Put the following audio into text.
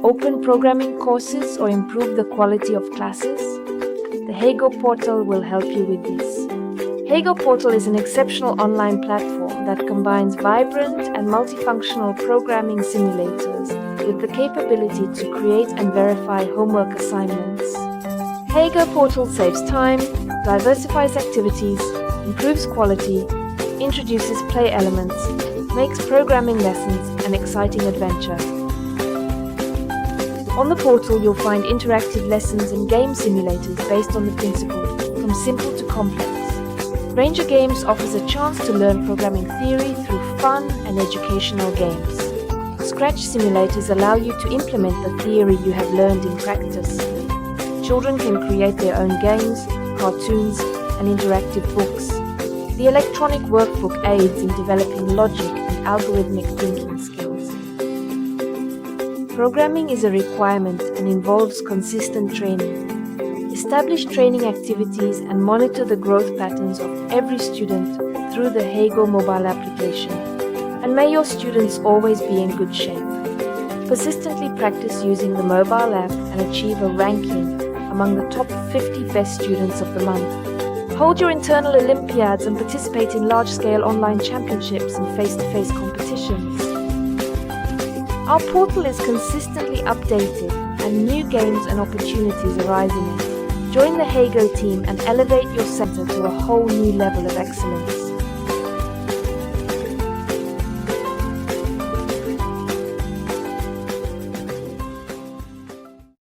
open programming courses, or improve the quality of classes? The HeyGo portal will help you with this. HeyGo portal is an exceptional online platform that combines vibrant and multifunctional programming simulators with the capability to create and verify homework assignments. HeyGo portal saves time, diversifies activities, improves quality, introduces play elements, makes programming lessons an exciting adventure. On the portal, you'll find interactive lessons and game simulators based on the principle from simple to complex. Ranger Games offers a chance to learn programming theory through fun and educational games. Scratch simulators allow you to implement the theory you have learned in practice. Children can create their own games, cartoons, and interactive books. The electronic workbook aids in developing logic and algorithmic thinking skills. Programming is a requirement and involves consistent training. Establish training activities and monitor the growth patterns of every student through the HeyGo mobile application. And may your students always be in good shape. Persistently practice using the mobile app and achieve a ranking among the top 50 best students of the month. Hold your internal Olympiads and participate in large-scale online championships and face-to-face competitions. Our portal is consistently updated and new games and opportunities arise in it. Join the HeyGo team and elevate your center to a whole new level of excellence.